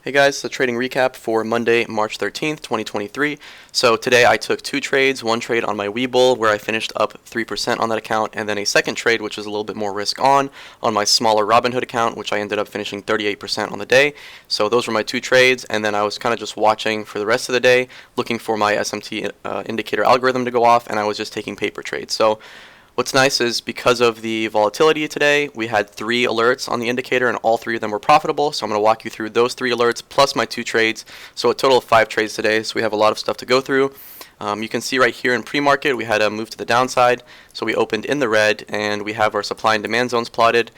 Hey guys, the trading recap for Monday, March 13th, 2023. So today I took two trades, one trade on my webull where I finished up 3% on that account, and then a second trade which is a little bit more risk on my smaller Robinhood account, which I ended up finishing 38% on the day. So those were my two trades, and then I was kind of just watching for the rest of the day, looking for my SMT indicator algorithm to go off, and I was just taking paper trades. So what's nice is because of the volatility today, we had 3 alerts on the indicator and all 3 of them were profitable. So I'm going to walk you through those 3 alerts plus my 2 trades. So a total of 5 trades today. So we have a lot of stuff to go through. You can see right here in pre-market we had a move to the downside. So we opened in the red and we have our supply and demand zones plotted.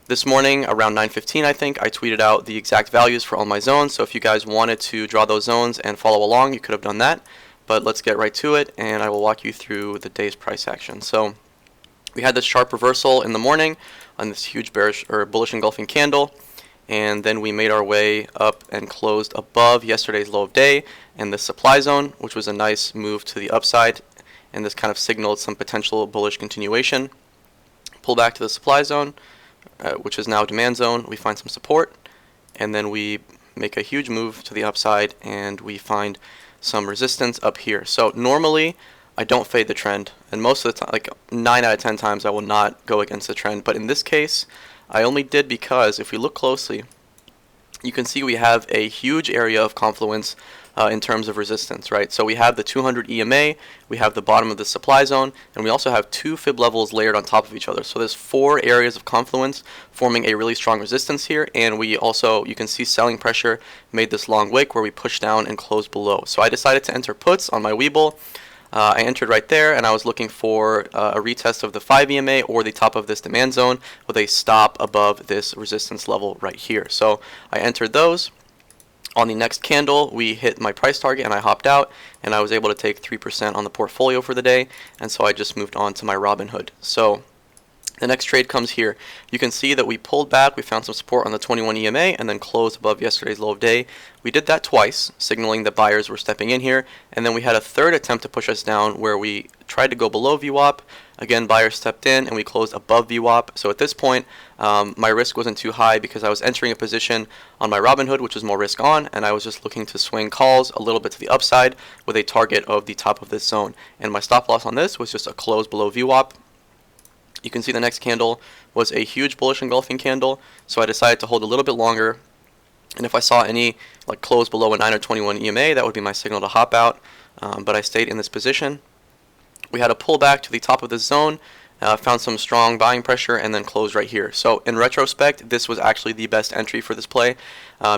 This morning around 9:15 I think I tweeted out the exact values for all my zones. So if you guys wanted to draw those zones and follow along, you could have done that. But let's get right to it and I will walk you through the day's price action. So we had this sharp reversal in the morning on this huge bearish or bullish engulfing candle, and then we made our way up and closed above yesterday's low of day and the supply zone, which was a nice move to the upside, and this kind of signaled some potential bullish continuation. Pull back to the supply zone, which is now demand zone. We find some support, and then we make a huge move to the upside and we find some resistance up here. So normally I don't fade the trend, and most of the time, like 9 out of 10 times, I will not go against the trend. But in this case, I only did because if we look closely, you can see we have a huge area of confluence in terms of resistance, right? So we have the 200 EMA, we have the bottom of the supply zone, and we also have 2 fib levels layered on top of each other. So there's 4 areas of confluence forming a really strong resistance here, and we also, you can see selling pressure made this long wick where we pushed down and closed below. So I decided to enter puts on my webull. I entered right there and I was looking for a retest of the 5 EMA or the top of this demand zone with a stop above this resistance level right here. So I entered those. On the next candle, we hit my price target and I hopped out and I was able to take 3% on the portfolio for the day, and so I just moved on to my Robinhood. So the next trade comes here. You can see that we pulled back, we found some support on the 21 EMA and then closed above yesterday's low of day. We did that twice, signaling that buyers were stepping in here, and then we had a third attempt to push us down where we tried to go below VWAP. Again, buyers stepped in and we closed above VWAP. So at this point, my risk wasn't too high because I was entering a position on my Robinhood, which was more risk on, and I was just looking to swing calls a little bit to the upside with a target of the top of this zone. And my stop loss on this was just a close below VWAP. You can see the next candle was a huge bullish engulfing candle, so I decided to hold a little bit longer. And if I saw any like close below a 9 or 21 EMA, that would be my signal to hop out. But I stayed in this position. We had a pullback to the top of the zone, found some strong buying pressure, and then closed right here. So in retrospect, this was actually the best entry for this play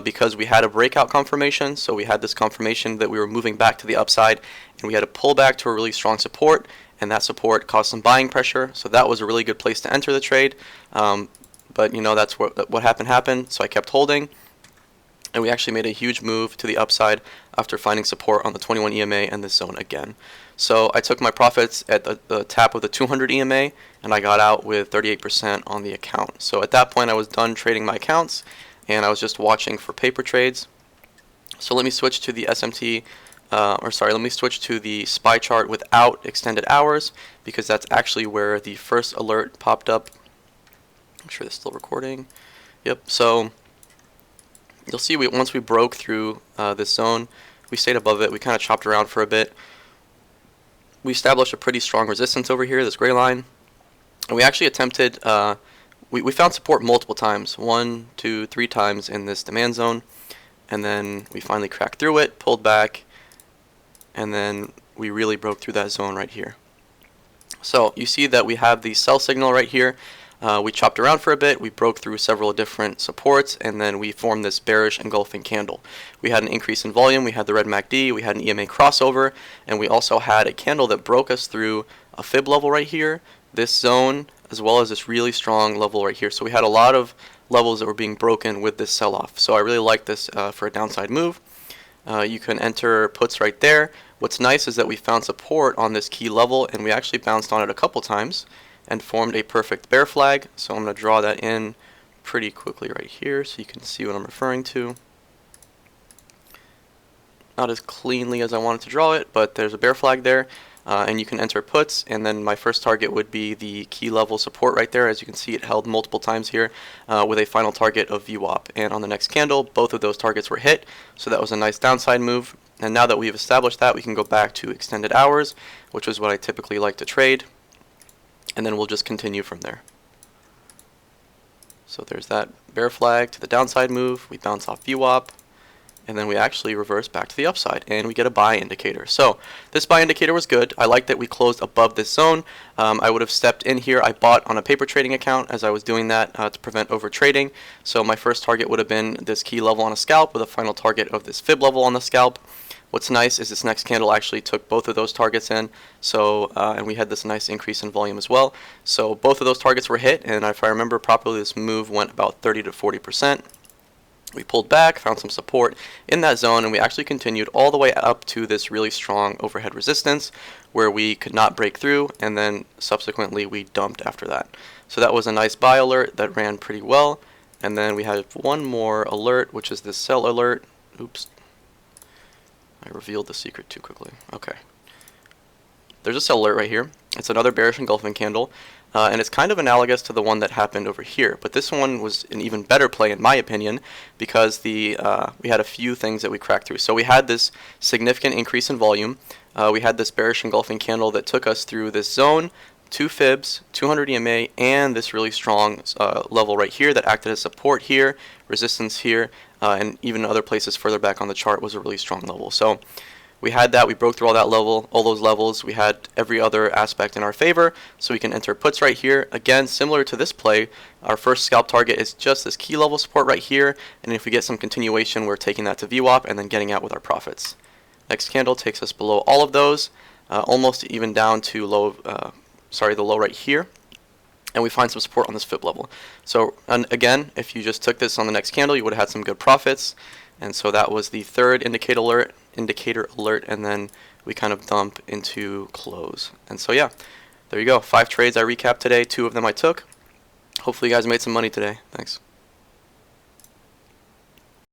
because we had a breakout confirmation. So we had this confirmation that we were moving back to the upside, and we had a pullback to a really strong support, and that support caused some buying pressure. So that was a really good place to enter the trade. But you know, that's what happened. So I kept holding, and we actually made a huge move to the upside after finding support on the 21 EMA and this zone again. So I took my profits at the tap of the 200 EMA, and I got out with 38% on the account. So at that point, I was done trading my accounts, and I was just watching for paper trades. So let me switch to the SMT, let me switch to the SPY chart without extended hours, because that's actually where the first alert popped up. I'm sure this is still recording. Yep, so you'll see once we broke through this zone, we stayed above it. We kind of chopped around for a bit. We established a pretty strong resistance over here, this gray line. And we actually attempted, we found support multiple times, 1, 2, 3 times in this demand zone. And then we finally cracked through it, pulled back, and then we really broke through that zone right here. So you see that we have the sell signal right here. We chopped around for a bit, we broke through several different supports, and then we formed this bearish engulfing candle. We had an increase in volume, we had the red MACD, we had an EMA crossover, and we also had a candle that broke us through a fib level right here, this zone, as well as this really strong level right here. So we had a lot of levels that were being broken with this sell-off. So I really like this for a downside move. You can enter puts right there. What's nice is that we found support on this key level, and we actually bounced on it a couple times and formed a perfect bear flag. So I'm going to draw that in pretty quickly right here so you can see what I'm referring to. Not as cleanly as I wanted to draw it, but there's a bear flag there. and you can enter puts, and then my first target would be the key level support right there. As you can see, it held multiple times here with a final target of VWAP, and on the next candle both of those targets were hit, so that was a nice downside move. And now that we've established that, we can go back to extended hours, which is what I typically like to trade, and then we'll just continue from there. So there's that bear flag to the downside move, we bounce off VWAP, and then we actually reverse back to the upside, and we get a buy indicator. So this buy indicator was good. I like that we closed above this zone. I would have stepped in here. I bought on a paper trading account as I was doing that to prevent over trading. So my first target would have been this key level on a scalp with a final target of this fib level on the scalp. What's nice is this next candle actually took both of those targets in, so and we had this nice increase in volume as well. So both of those targets were hit, and if I remember properly, this move went about 30 to 40%. We pulled back, found some support in that zone, and we actually continued all the way up to this really strong overhead resistance where we could not break through, and then subsequently we dumped after that. So that was a nice buy alert that ran pretty well. And then we had one more alert, which is this sell alert. Oops, I revealed the secret too quickly. Okay, there's a sell alert right here. It's another bearish engulfing candle. And it's kind of analogous to the one that happened over here, but this one was an even better play in my opinion because we had a few things that we cracked through. So we had this significant increase in volume. We had this bearish engulfing candle that took us through this zone, 2 fibs, 200 EMA, and this really strong level right here that acted as support here, resistance here, and even other places further back on the chart was a really strong level. So we had that, we broke through all those levels, we had every other aspect in our favor, so we can enter puts right here. Again, similar to this play, our first scalp target is just this key level support right here, and if we get some continuation, we're taking that to VWAP and then getting out with our profits. Next candle takes us below all of those, almost even down to the low right here, and we find some support on this fib level. So, and again, if you just took this on the next candle, you would have had some good profits. And so that was the third indicator alert, and then we kind of dump into close. And so yeah, there you go. 5 trades I recapped today. 2 of them I took. Hopefully you guys made some money today. Thanks.